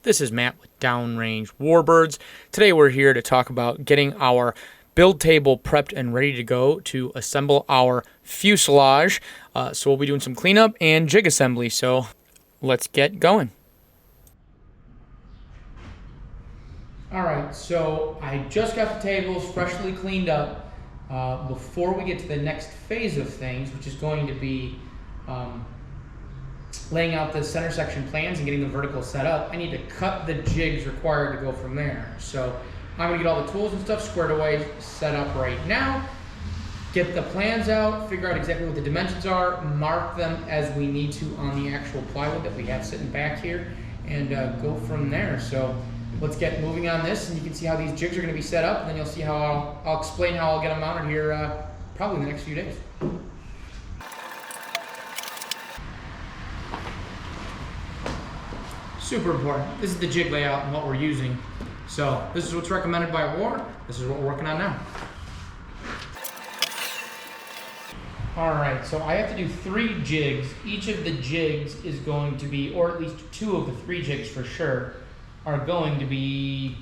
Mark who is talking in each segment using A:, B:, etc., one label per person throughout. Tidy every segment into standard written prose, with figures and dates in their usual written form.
A: This is Matt with Downrange Warbirds. Today we're here to talk about getting our build table prepped and ready to go to assemble our fuselage. So we'll be doing some cleanup and jig assembly, so let's get going. Alright, so I just got the tables freshly cleaned up. Before we get to the next phase of things, which is going to be laying out the center section plans and getting the vertical set up, I need to cut the jigs required to go from there. So I'm going to get all the tools and stuff squared away, set up right now, get the plans out, figure out exactly what the dimensions are, mark them as we need to on the actual plywood that we have sitting back here, and go from there. So let's get moving on this, and you can see how these jigs are going to be set up, and then you'll see how I'll explain how I'll get them mounted here probably in the next few days. Super important. This is the jig layout and what we're using. So this is what's recommended by War. This is what we're working on now. Alright, so I have to do 3 jigs. Each of the jigs is going to be, or at least 2 of the 3 jigs for sure, are going to be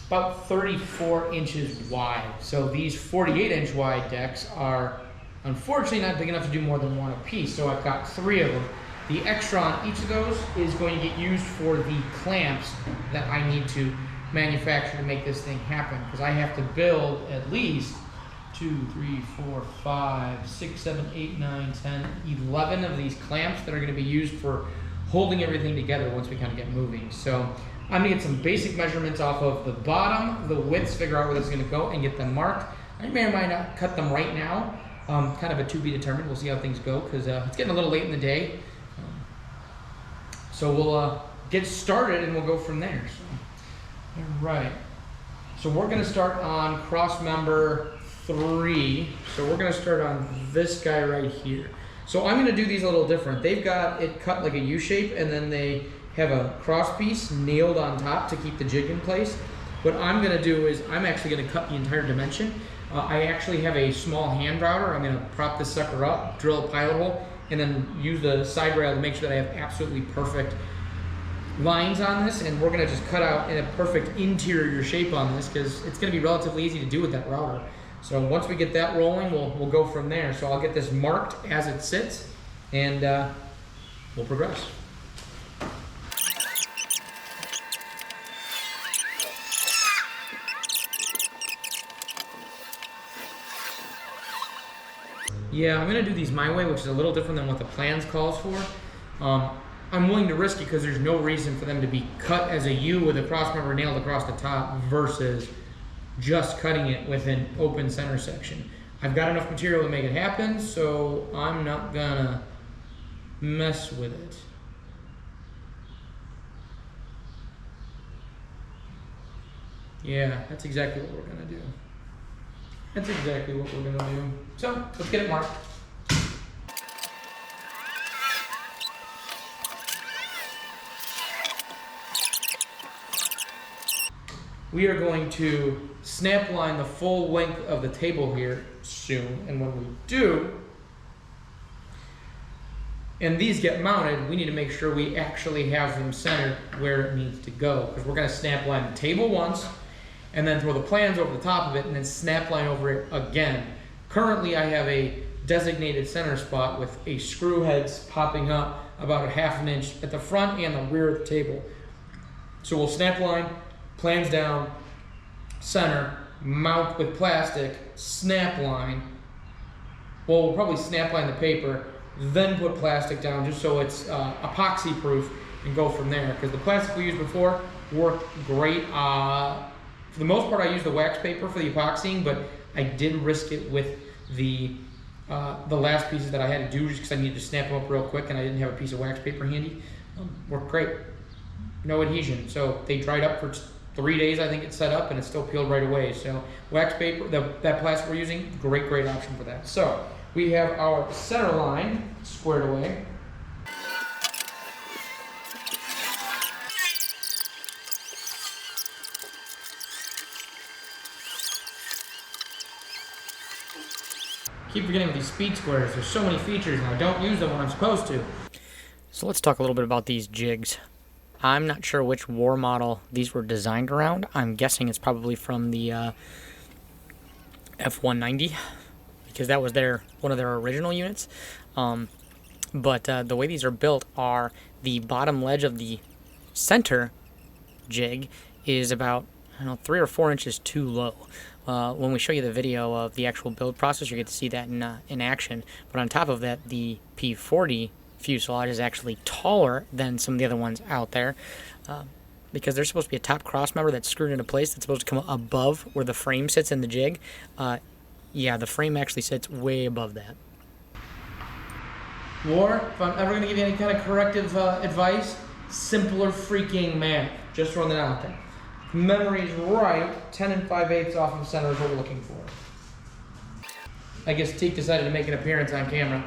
A: about 34 inches wide. So these 48-inch wide decks are unfortunately not big enough to do more than 1 apiece, so I've got 3 of them. The extra on each of those is going to get used for the clamps that I need to manufacture to make this thing happen, because I have to build at least 2, 3, 4, 5, 6, 7, 8, 9, 10, 11 of these clamps that are going to be used for holding everything together once we kind of get moving. So I'm going to get some basic measurements off of the bottom, the widths, figure out where this is going to go, and get them marked. I may or may not cut them right now. Kind of a to be determined. We'll see how things go, because it's getting a little late in the day. So we'll get started and we'll go from there. So, all right. So we're going to start on cross member 3. So we're going to start on this guy right here. So I'm going to do these a little different. They've got it cut like a U shape, and then they have a cross piece nailed on top to keep the jig in place. What I'm going to do is I'm actually going to cut the entire dimension. I actually have a small hand router. I'm going to prop this sucker up, drill a pilot hole, and then use the side rail to make sure that I have absolutely perfect lines on this, and we're going to just cut out in a perfect interior shape on this, because it's going to be relatively easy to do with that router. So once we get that rolling, we'll go from there. So I'll get this marked as it sits, and we'll progress. Yeah, I'm going to do these my way, which is a little different than what the plans calls for. I'm willing to risk it because there's no reason for them to be cut as a U with a cross member nailed across the top versus just cutting it with an open center section. I've got enough material to make it happen, so I'm not going to mess with it. Yeah, that's exactly what we're going to do. That's exactly what we're going to do. So, let's get it marked. We are going to snap line the full length of the table here soon, and when we do, and these get mounted, we need to make sure we actually have them centered where it needs to go, because we're going to snap line the table once, and then throw the plans over the top of it, and then snap line over it again. Currently, I have a designated center spot with a screw heads popping up about 1/2 inch at the front and the rear of the table. So we'll snap line, plans down, center, mount with plastic, snap line. Well, we'll probably snap line the paper, then put plastic down just so it's epoxy proof, and go from there. Because the plastic we used before worked great. For the most part, I used the wax paper for the epoxying, but I did risk it with the last pieces that I had to do just because I needed to snap them up real quick and I didn't have a piece of wax paper handy. Worked great. No adhesion. So they dried up for 3 days, I think it's set up, and it's still peeled right away. So wax paper, that plastic we're using, great option for that. So we have our center line squared away. Keep forgetting with these speed squares, there's so many features and I don't use them when I'm supposed to. So let's talk a little bit about these jigs.
B: I'm not sure which war model these were designed around. I'm guessing it's probably from the F-190, because that was one of their original units. But the way these are built are the bottom ledge of the center jig is about, I don't know, 3 or 4 inches too low. When we show you the video of the actual build process, you get to see that in action. But on top of that, the p40 fuselage is actually taller than some of the other ones out there, because there's supposed to be a top cross member that's screwed into place that's supposed to come above where the frame sits in the jig. Yeah, the frame actually sits way above that.
A: War, if I'm ever going to give you any kind of corrective advice, simpler freaking math. Just throwing that out there. Memory's right, 10 and 5/8 off of center is what we're looking for. I guess Teak decided to make an appearance on camera.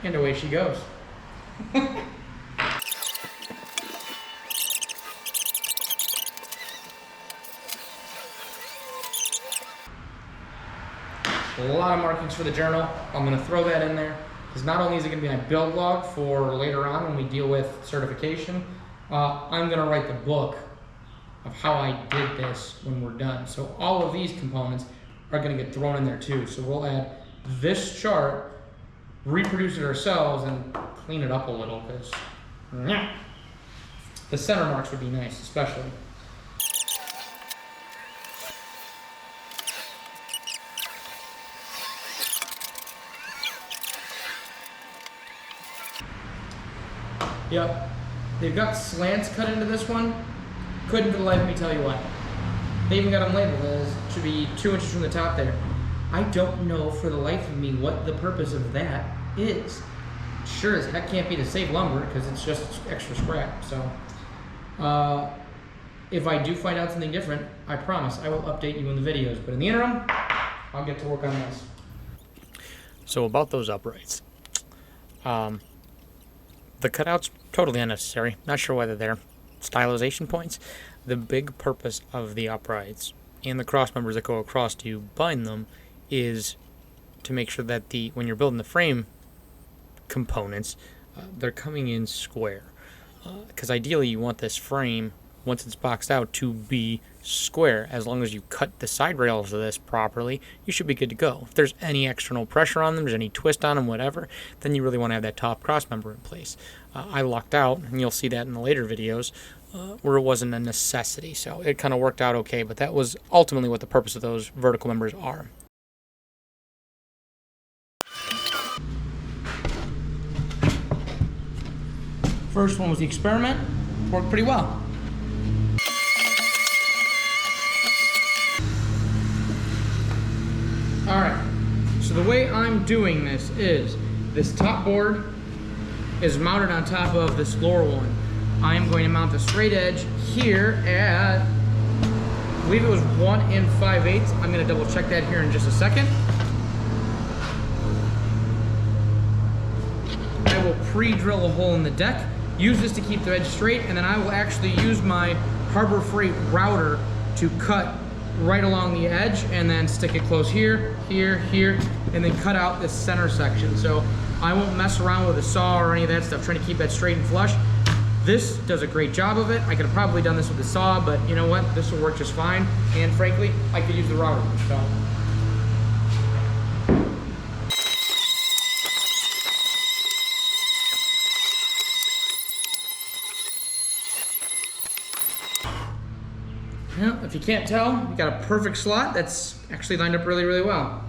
A: And away she goes. A lot of markings for the journal. I'm going to throw that in there, because not only is it going to be my build log for later on when we deal with certification, I'm going to write the book of how I did this when we're done. So all of these components are going to get thrown in there too. So we'll add this chart, reproduce it ourselves, and clean it up a little, because the center marks would be nice, especially. Yep, they've got slants cut into this one. Couldn't for the life of me tell you why. They even got them labeled as should be 2 inches from the top there. I don't know for the life of me what the purpose of that is. Sure as heck can't be to save lumber, because it's just extra scrap. So, if I do find out something different, I promise I will update you in the videos. But in the interim, I'll get to work on this.
B: So about those uprights. The cutouts, totally unnecessary. Not sure why they're there. Stylization points. The big purpose of the uprights and the cross members that go across to bind them is to make sure that when you're building the frame components, they're coming in square. Because ideally you want this frame, once it's boxed out, to be square. As long as you cut the side rails of this properly, you should be good to go. If there's any external pressure on them, there's any twist on them, whatever, then you really want to have that top cross member in place. I lucked out, and you'll see that in the later videos, where it wasn't a necessity. So it kind of worked out okay, but that was ultimately what the purpose of those vertical members are.
A: First one was the experiment. Worked pretty well. Alright, so the way I'm doing this is, this top board is mounted on top of this lower one. I am going to mount the straight edge here at, I believe it was 1 5/8. I'm going to double check that here in just a second. I will pre-drill a hole in the deck, use this to keep the edge straight, and then I will actually use my Harbor Freight router to cut right along the edge and then stick it close here, here, here, and then cut out this center section. So I won't mess around with a saw or any of that stuff, trying to keep that straight and flush. This does a great job of it. I could have probably done this with a saw, but you know what? This will work just fine. And frankly, I could use the router. So. Well, if you can't tell, you got a perfect slot that's actually lined up really, really well.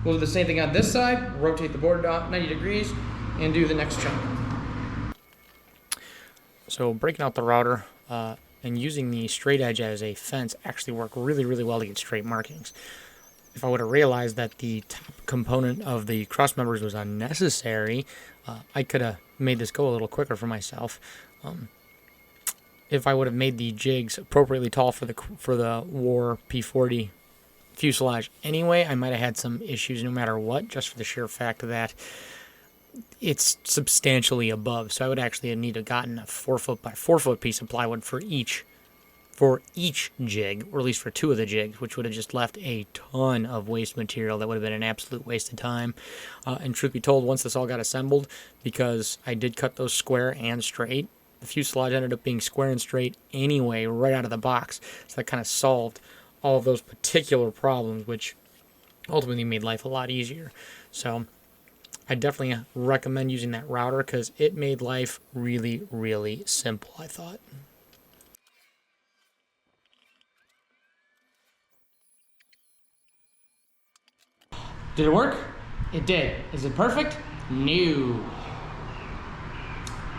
A: We'll do the same thing on this side, rotate the board 90 degrees, and do the next chunk.
B: So breaking out the router and using the straight edge as a fence actually worked really, really well to get straight markings. If I would have realized that the top component of the cross members was unnecessary, I could have made this go a little quicker for myself. If I would have made the jigs appropriately tall for the War p40 fuselage anyway, I might have had some issues no matter what, just for the sheer fact that it's substantially above. So I would actually need to have gotten a 4 foot by 4 foot piece of plywood for each for each jig, or at least for 2 of the jigs, which would have just left a ton of waste material. That would have been an absolute waste of time. And truth be told, once this all got assembled, because I did cut those square and straight, the fuselage ended up being square and straight anyway, right out of the box. So that kind of solved all of those particular problems, which ultimately made life a lot easier. So I definitely recommend using that router because it made life really, really simple, I thought.
A: Did it work? It did. Is it perfect? No.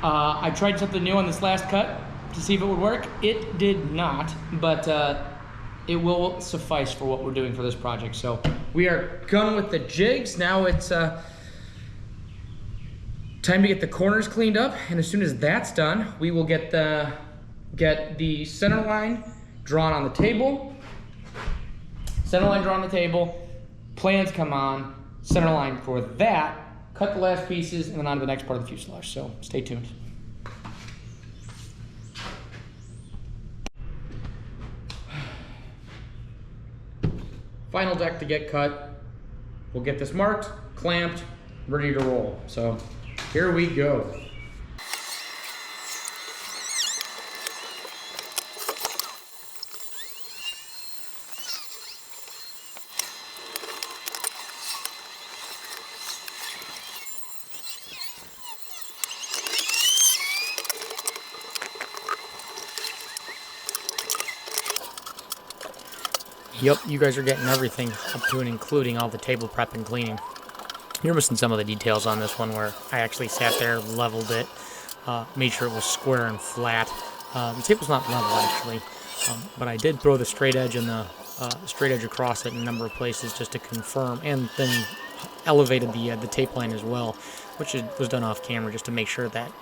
A: I tried something new on this last cut to see if it would work. It did not, but it will suffice for what we're doing for this project. So we are done with the jigs. Now it's time to get the corners cleaned up, and as soon as that's done, we will get the center line drawn on the table. Center line drawn on the table, plans come on, center line for that, cut the last pieces, and then on to the next part of the fuselage. So stay tuned. Final deck to get cut. We'll get this marked, clamped, ready to roll. So here we go.
B: Yep, you guys are getting everything up to and including all the table prep and cleaning. You're missing some of the details on this one where I actually sat there, leveled it, made sure it was square and flat. The table's not level actually, but I did throw the straight edge and the straight edge across it in a number of places just to confirm, and then elevated the tape line as well, which was done off camera just to make sure that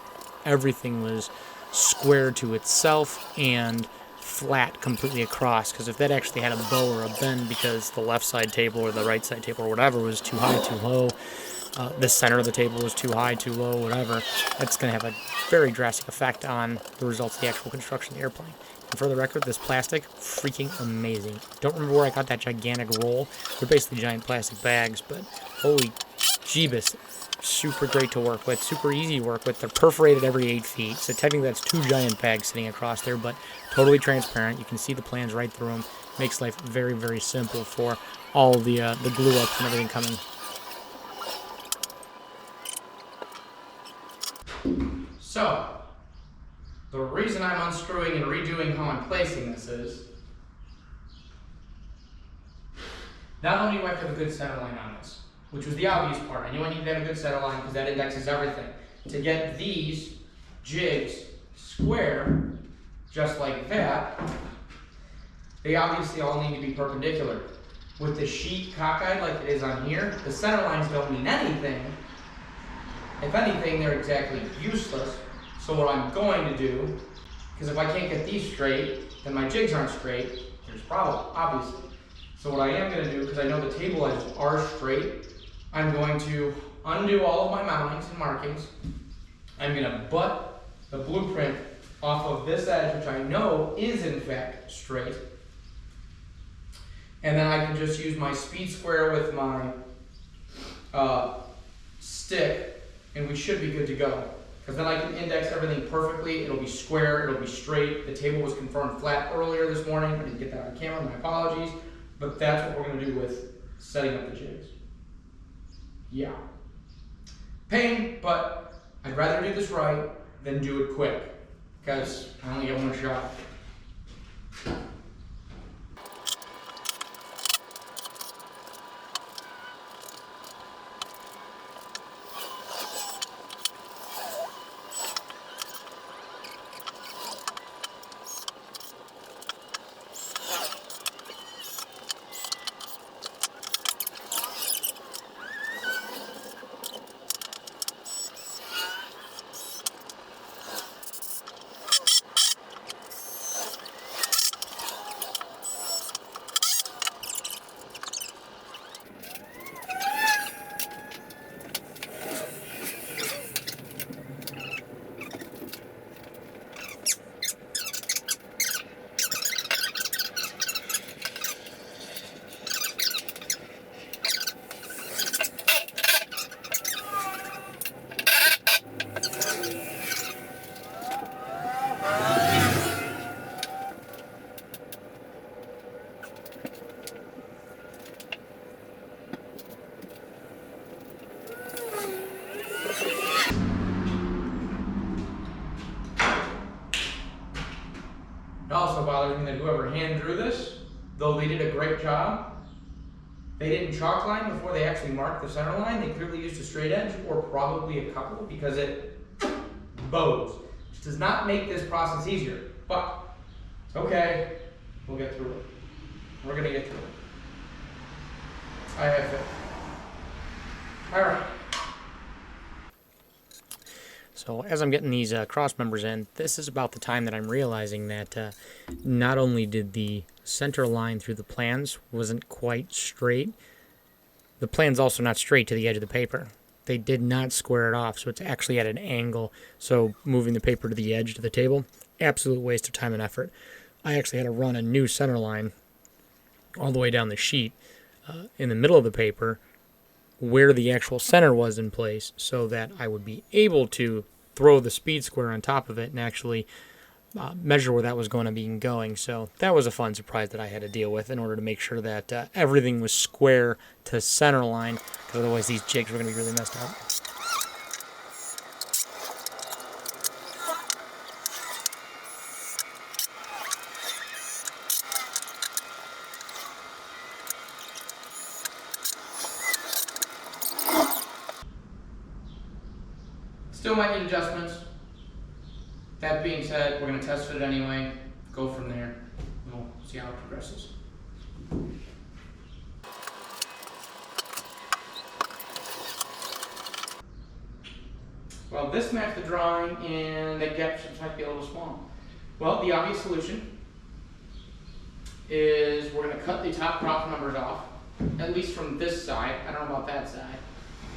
B: everything was square to itself and flat completely across, because if that actually had a bow or a bend because the left side table or the right side table or whatever was too high, too low, the center of the table was too high, too low, whatever, that's going to have a very drastic effect on the results of the actual construction of the airplane. And for the record, this plastic, freaking amazing. Don't remember where I got that gigantic roll. They're basically giant plastic bags, but holy jeebus, super great to work with, super easy to work with. They're perforated every 8 feet, so technically that's 2 giant bags sitting across there, but totally transparent. You can see the plans right through them. Makes life very, very simple for all the glue ups and everything coming.
A: So, the reason I'm unscrewing and redoing how I'm placing this is, not only do I have to have a good center line on this, which was the obvious part. I knew I needed to have a good center line because that indexes everything. To get these jigs square, just like that, they obviously all need to be perpendicular. With the sheet cockeyed like it is on here, the center lines don't mean anything. If anything, they're exactly useless. So what I'm going to do, because if I can't get these straight, then my jigs aren't straight, there's a problem, obviously. So what I am going to do, because I know the table edges are straight, I'm going to undo all of my mountings and markings. I'm going to butt the blueprint off of this edge, which I know is in fact straight. And then I can just use my speed square with my stick, and we should be good to go. Because then I can index everything perfectly. It'll be square, it'll be straight. The table was confirmed flat earlier this morning. I didn't get that on camera, my apologies. But that's what we're going to do with setting up the jigs. Yeah. Pain, but I'd rather do this right than do it quick, because I only get one shot. also bothers me that whoever hand drew this, though they did a great job, they didn't chalk line before they actually marked the center line. They clearly used a straight edge or probably a couple because it bows. Which does not make this process easier, but it's okay. We'll get through it. We're gonna get through it. I have faith. All right.
B: So as I'm getting these cross members in, this is about the time that I'm realizing that not only did the center line through the plans wasn't quite straight, the plan's also not straight to the edge of the paper. They did not square it off, so it's actually at an angle. So moving the paper to the edge to the table, absolute waste of time and effort. I actually had to run a new center line all the way down the sheet in the middle of the paper where the actual center was in place so that I would be able to throw the speed square on top of it and actually measure where that was going to be going. So that was a fun surprise that I had to deal with in order to make sure that everything was square to center line, because otherwise these jigs were going to be really messed up.
A: Still might need adjustments. That being said, we're going to test it anyway, go from there, we'll see how it progresses. Well, this matched the drawing and the gaps might be a little small. Well, the obvious solution is we're going to cut the top crop numbers off, at least from this side, I don't know about that side,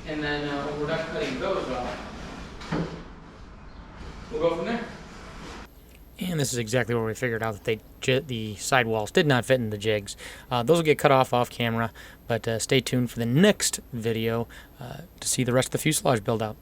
A: and then when we're done cutting those off, we'll go from there.
B: And this is exactly where we figured out that the sidewalls did not fit in the jigs. Those will get cut off camera, but stay tuned for the next video to see the rest of the fuselage build out.